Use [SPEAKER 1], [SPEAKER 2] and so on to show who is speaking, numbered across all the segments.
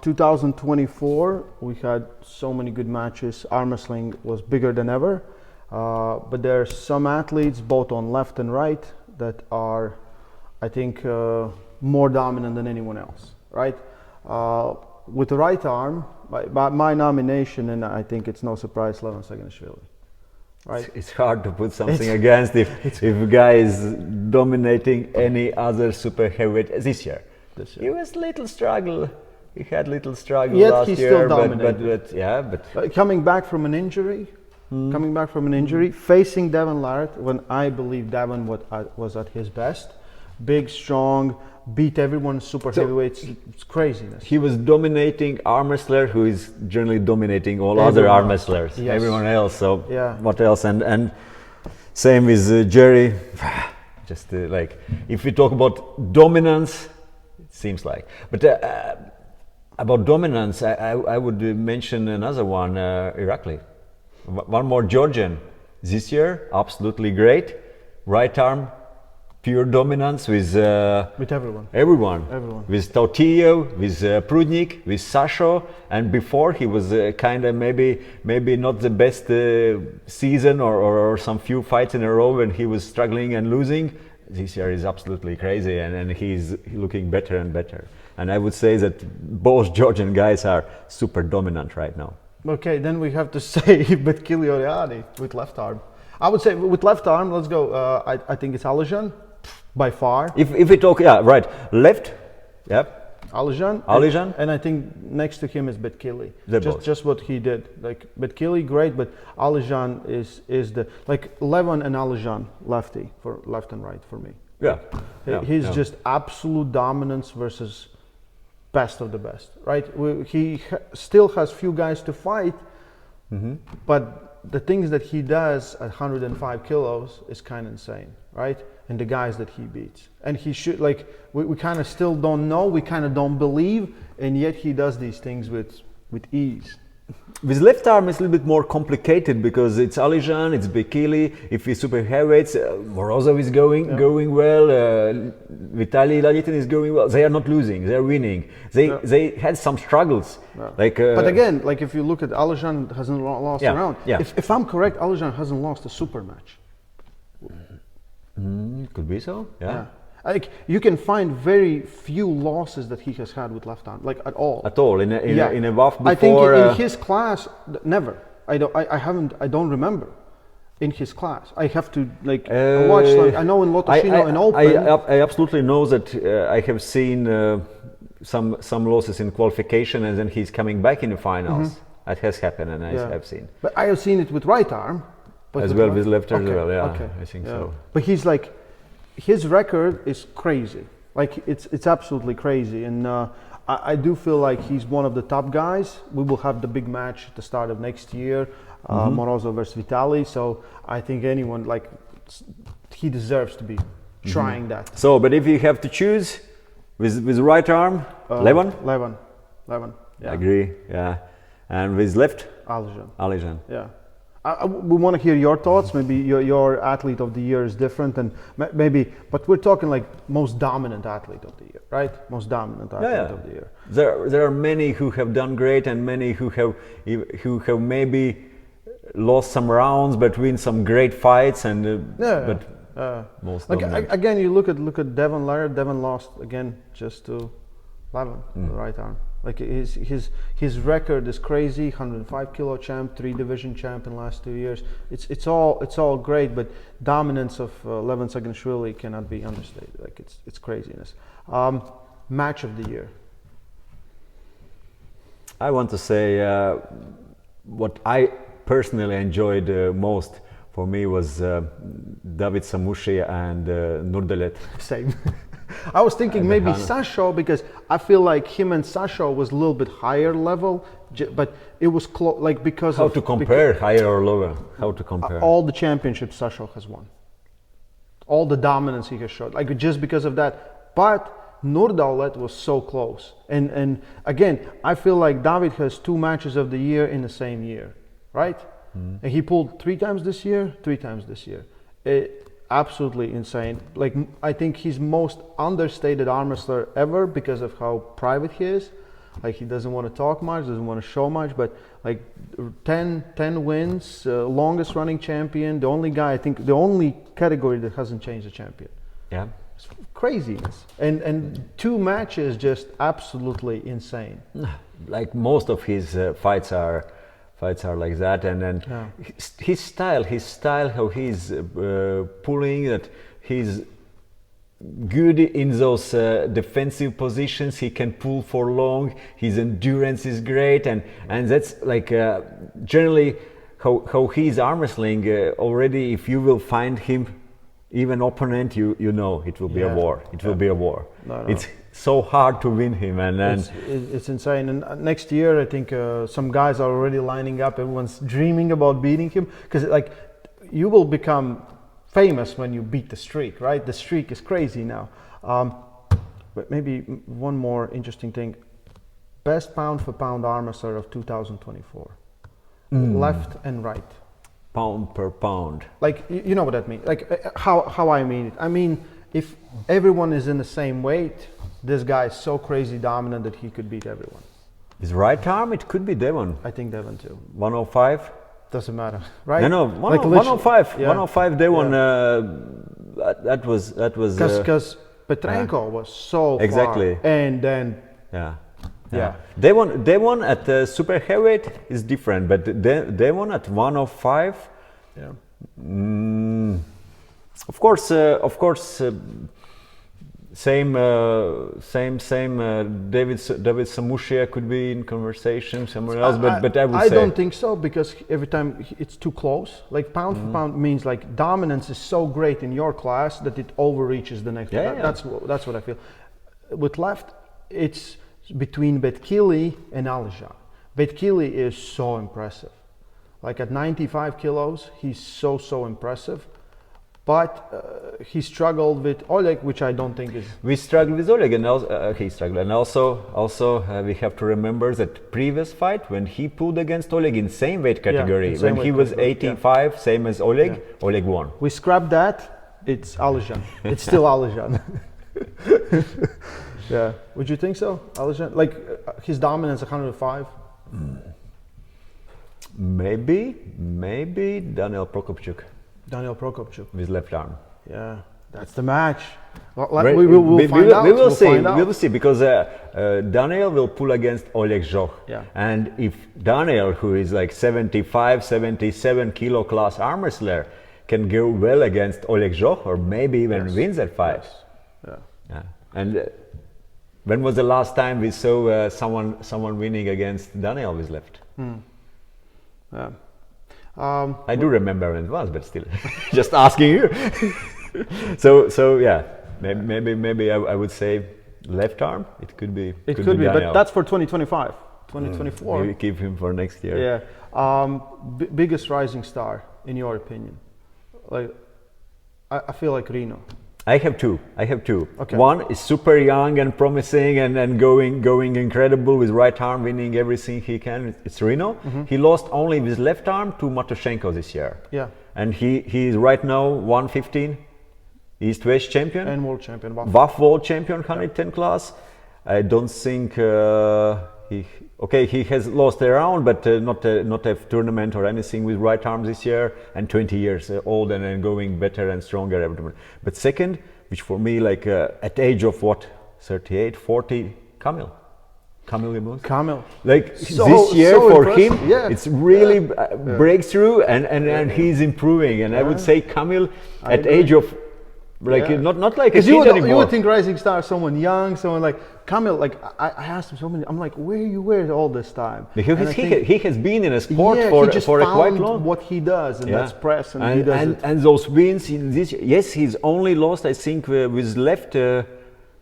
[SPEAKER 1] 2024, we had so many good matches. Arm wrestling was bigger than ever. But there are some athletes, both on left and right, that are, I think, more dominant than anyone else, right? With the right arm, by my nomination, and I think it's no surprise, Levan Saginashvili. Right.
[SPEAKER 2] It's hard to put something against if a guy is dominating any other super heavyweight this year. He was little struggle. He had little struggle last year,
[SPEAKER 1] still dominated.
[SPEAKER 2] but
[SPEAKER 1] coming back from an injury, facing Devon Larratt when I believe Devon was at his best, big, strong, beat everyone super heavyweights. It's craziness.
[SPEAKER 2] He was dominating arm wrestler who is generally dominating all other arm wrestlers, everyone else. So what else? And same with Jerry. Just like if we talk about dominance, it seems like. But about dominance, I would mention another one, Irakli. One more Georgian this year, absolutely great. Right arm. Pure dominance with everyone. With Tautillo, with Prudnik, with Sasho, and before he was kind of maybe not the best season or some few fights in a row when he was struggling and losing. This year is absolutely crazy, and he's looking better and better. And I would say that both Georgian guys are super dominant right now.
[SPEAKER 1] Okay, then we have to say Betkili Oriani with left arm. I would say with left arm, let's go. I think it's Alijan. By far.
[SPEAKER 2] If we talk, left,
[SPEAKER 1] Alijan. And I think next to him is Betkili. Just what he did. Like Betkili, great, but Alijan is the Levan and Alijan lefty for left and right for me. He's just absolute dominance versus best of the best, right? He still has few guys to fight, but the things that he does at 105 kilos is kind of insane, right? And the guys that he beats, and he should we kind of still don't know, we kind of don't believe, and yet he does these things with ease.
[SPEAKER 2] With left arm it's a little bit more complicated because it's Alijan, it's Bekili. If we super heavyweights, Morozov is going well, Vitaly Lalitin is going well. They are not losing, they are winning. They had some struggles.
[SPEAKER 1] But again, if you look at Alijan hasn't lost a round. If I'm correct, Alijan hasn't lost a super match.
[SPEAKER 2] Could be so.
[SPEAKER 1] You can find very few losses that he has had with left arm, at all.
[SPEAKER 2] At all in a WAF before.
[SPEAKER 1] I think in his class, never. I don't remember. In his class, I have to watch. I know in Lotosino and Open.
[SPEAKER 2] I absolutely know that I have seen some losses in qualification, and then he's coming back in the finals. That has happened, and I have seen.
[SPEAKER 1] But I have seen it with right arm.
[SPEAKER 2] As well with left as well, I think so.
[SPEAKER 1] But he's his record is crazy. It's absolutely crazy, and I do feel like he's one of the top guys. We will have the big match at the start of next year, Morozov versus Vitaly. So I think anyone he deserves to be trying that.
[SPEAKER 2] So, but if you have to choose with right arm, Levan.
[SPEAKER 1] Yeah.
[SPEAKER 2] I agree. Yeah, and with left,
[SPEAKER 1] Alijan. Yeah. We want to hear your thoughts. Maybe your athlete of the year is different, and but we're talking most dominant athlete of the year, right? Most dominant athlete of the year.
[SPEAKER 2] There are many who have done great, and many who have maybe lost some rounds, but win some great fights, and most dominant.
[SPEAKER 1] Again, you look at Devon Larratt. Devon lost again just to Levan, the right arm. His record is crazy. 105 kilo champ, 3 division champ in the last 2 years. It's all great, but dominance of Levan Saginashvili cannot be understated. It's craziness. Match of the year.
[SPEAKER 2] I want to say what I personally enjoyed most for me was David Samushi and Nurdalet.
[SPEAKER 1] Same. I was thinking maybe Sasho, because I feel like him and Sasho was a little bit higher level, but it was because
[SPEAKER 2] how to compare higher or lower? How to compare?
[SPEAKER 1] All the championships Sasho has won, all the dominance he has showed, just because of that. But Nurdalet was so close, and again, I feel like David has 2 matches of the year in the same year, right? And he pulled 3 times this year. Absolutely insane. I think he's most understated arm wrestler ever because of how private he is. Like he doesn't want to talk much, doesn't want to show much, but like 10 wins, longest running champion, the only guy, I think, the only category that hasn't changed the champion.
[SPEAKER 2] Yeah.
[SPEAKER 1] It's craziness. And 2 matches just absolutely insane.
[SPEAKER 2] Like most of his fights are like that, and then his style, how he's pulling, that he's good in those defensive positions. He can pull for long. His endurance is great, and that's like generally how he's arm wrestling. Already, if you will find him, even opponent, you know it will be a war. It will be a war.
[SPEAKER 1] No.
[SPEAKER 2] It's so hard to win him, and
[SPEAKER 1] it's insane. And next year, I think some guys are already lining up. Everyone's dreaming about beating him, because like you will become famous when you beat the streak, right? The streak is crazy now. But maybe one more interesting thing: best pound for pound arm wrestler of 2024, left and right.
[SPEAKER 2] Pound per pound.
[SPEAKER 1] Like you know what that means? Like how I mean it. I mean, if everyone is in the same weight, this guy is so crazy dominant that he could beat everyone.
[SPEAKER 2] His right arm, it could be Devon.
[SPEAKER 1] I think Devon too.
[SPEAKER 2] 105.
[SPEAKER 1] Doesn't matter, right?
[SPEAKER 2] No, 105. 105. Devon. That was.
[SPEAKER 1] Because Petrenko was so
[SPEAKER 2] exactly.
[SPEAKER 1] far, and then
[SPEAKER 2] Devon at super heavyweight is different, but Devon at 105.
[SPEAKER 1] Yeah.
[SPEAKER 2] Of course. Same. David Samushia could be in conversation somewhere else, but I would say
[SPEAKER 1] I don't think so, because every time it's too close. Like pound for pound means like dominance is so great in your class that it overreaches the next. That's what I feel. With left, it's between Betkili and Aljan. Betkili is so impressive. Like at 95 kilos, he's so impressive. But he struggled with Oleg, which I don't think is.
[SPEAKER 2] We struggled with Oleg, and he struggled. And also we have to remember that previous fight when he pulled against Oleg in same weight category, when he was 85, same as Oleg, Oleg won.
[SPEAKER 1] We scrap that. It's Aljan. It's still Aljan. Yeah. Would you think so, Aljan? Like his dominance 105.
[SPEAKER 2] Maybe Daniel Prokopchuk.
[SPEAKER 1] Daniel Prokopchuk
[SPEAKER 2] with left arm.
[SPEAKER 1] Yeah, that's the match. Well, we will find out.
[SPEAKER 2] We will see. We will see, because Daniel will pull against Oleg Zhokh.
[SPEAKER 1] Yeah.
[SPEAKER 2] And if Daniel, who is like 75, 77 kilo class arm wrestler, can go well against Oleg Zhokh, or maybe even wins that fight.
[SPEAKER 1] Yes.
[SPEAKER 2] Yeah. And when was the last time we saw someone winning against Daniel with left?
[SPEAKER 1] Yeah.
[SPEAKER 2] I do remember when it was, but still, just asking you. so yeah, maybe I would say left arm. It could be.
[SPEAKER 1] It could be, but that's for 2025, 2024.
[SPEAKER 2] Maybe keep him for next year.
[SPEAKER 1] Yeah. Biggest rising star in your opinion? Like, I feel like Reno.
[SPEAKER 2] I have two.
[SPEAKER 1] Okay.
[SPEAKER 2] One is super young and promising and going incredible with right arm, winning everything he can. It's Reno. He lost only with left arm to Matoshenko this year.
[SPEAKER 1] Yeah.
[SPEAKER 2] And he is right now 115 East-West champion.
[SPEAKER 1] And world champion.
[SPEAKER 2] WAF world champion, 110 class. I don't think he has lost a round, but not a tournament or anything with right arm this year, and 20 years old and going better and stronger every time. But second, which for me, like at age of what, 38, 40, Kamil Limous.
[SPEAKER 1] Kamil.
[SPEAKER 2] Like this year for him, it's really breakthrough, and he's improving. And I would say Kamil at age of not like a kid anymore.
[SPEAKER 1] You would think rising star, someone young, someone like Kamil. Like I asked him so many. I'm like, where you were all this time?
[SPEAKER 2] Because he has been in a sport for a quite long.
[SPEAKER 1] What he does, and that's press, and he does it.
[SPEAKER 2] And those wins in this. Yes, he's only lost, I think, with left.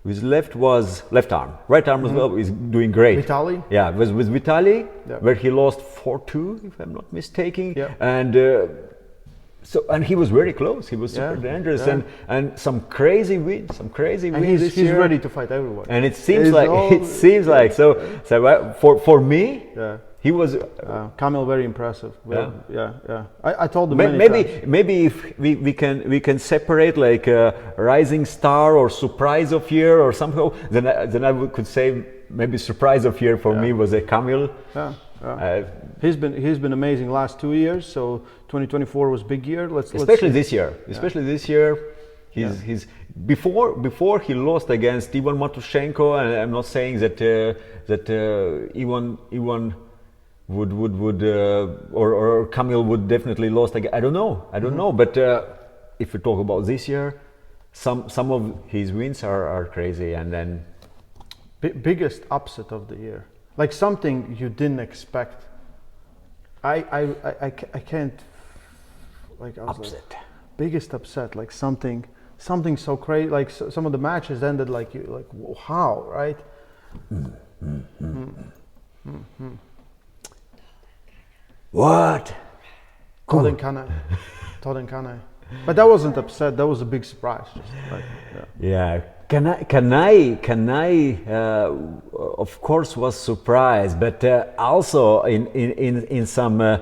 [SPEAKER 2] With left was left arm. Right arm as well is doing great.
[SPEAKER 1] Vitaly?
[SPEAKER 2] Yeah, with Vitaly, where he lost 4-2, if I'm not mistaken.
[SPEAKER 1] Yeah.
[SPEAKER 2] And he was very close. He was super dangerous, and some crazy wins. He's
[SPEAKER 1] ready to fight everyone.
[SPEAKER 2] And it seems like so. For me, he was
[SPEAKER 1] Kamil very impressive. I told him
[SPEAKER 2] maybe if we can separate like a rising star or surprise of year or somehow, then I could say maybe surprise of year for me was a Kamil.
[SPEAKER 1] Yeah. He's been amazing last 2 years. So 2024 was big year.
[SPEAKER 2] Especially this year. He's before he lost against Ivan Matushenko, and I'm not saying that Ivan would or Kamil would definitely lost again. I don't know. But if we talk about this year, some of his wins are crazy, and then
[SPEAKER 1] biggest upset of the year, like something you didn't expect. I can't, like, I was
[SPEAKER 2] upset.
[SPEAKER 1] Like, biggest upset, like something so crazy, like some of the matches ended like how, right?
[SPEAKER 2] What?
[SPEAKER 1] Todd and Kane. But that wasn't upset. That was a big surprise. Just like,
[SPEAKER 2] yeah. Can I? Of course, was surprised, but also in some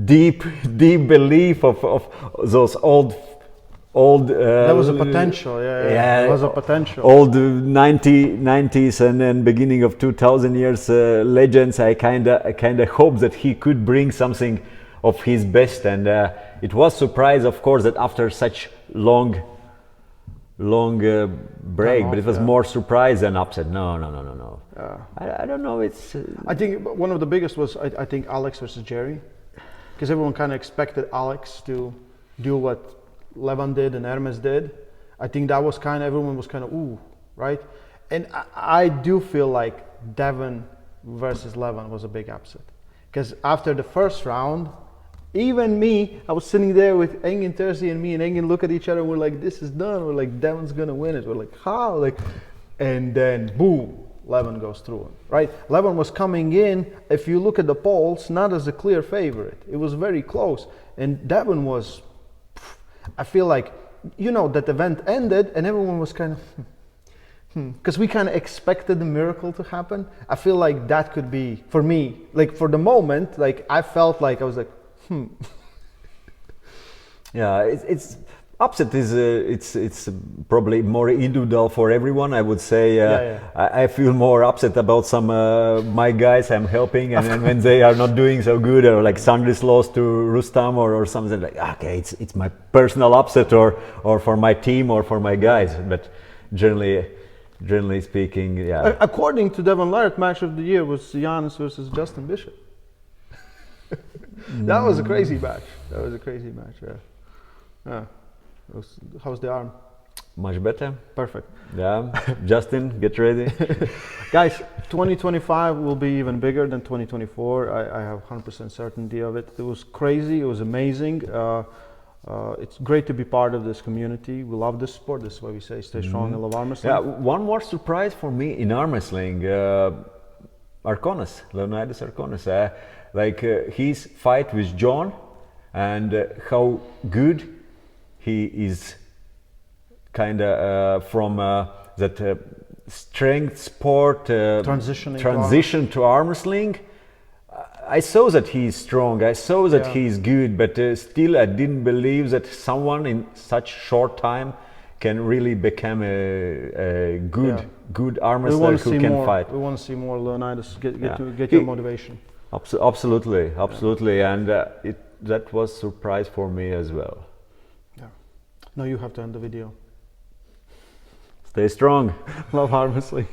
[SPEAKER 2] deep belief of those old.
[SPEAKER 1] There was a potential. Yeah. There was a potential.
[SPEAKER 2] Old 90s and then beginning of 2000 years legends. I kinda hope that he could bring something of his best, and it was surprise, of course, that after such long break, but it was more surprise than upset. No. I don't know. It's.
[SPEAKER 1] I think one of the biggest was I think Alex versus Jerry, because everyone kind of expected Alex to do what Levan did and Hermes did. I think that was everyone was ooh, right? And I do feel like Devon versus Levan was a big upset, because after the first round, even me, I was sitting there with Engin Terzi and me, and Engin look at each other, we're like, this is done. We're like, Devon's gonna win it. We're like, how? Like, and then boom, Levan goes through it, right? Levan was coming in, if you look at the polls, not as a clear favorite. It was very close. And Devon was, I feel like, that event ended and everyone was because we expected the miracle to happen. I feel like that could be, for me, like for the moment, like I felt like I was like,
[SPEAKER 2] Yeah, it's upset is it's probably more individual for everyone. I would say I feel more upset about some my guys I'm helping, and when they are not doing so good, or like Sandris lost to Rustam or something like, okay, it's my personal upset or for my team or for my guys. But generally speaking, yeah.
[SPEAKER 1] According to Devon Larratt, match of the year was Giannis versus Justin Bishop. That was a crazy match. Yeah. How's the arm?
[SPEAKER 2] Much better.
[SPEAKER 1] Perfect.
[SPEAKER 2] Yeah. Justin, get ready.
[SPEAKER 1] Guys, 2025 will be even bigger than 2024. I have 100% certainty of it. It was crazy. It was amazing. It's great to be part of this community. We love this sport. This is why we say stay strong and love arm wrestling.
[SPEAKER 2] Yeah. One more surprise for me in arm wrestling. Leonidas Arkonis. His fight with John, and how good he is from that strength sport transition to arm wrestling. I saw that he is strong, I saw that he is good, but still I didn't believe that someone in such short time can really become a good arm wrestler who can fight.
[SPEAKER 1] We want to see more Leonidas get your motivation.
[SPEAKER 2] Absolutely, and that was surprise for me as well.
[SPEAKER 1] Yeah. Now you have to end the video.
[SPEAKER 2] Stay strong.
[SPEAKER 1] Love arm wrestling.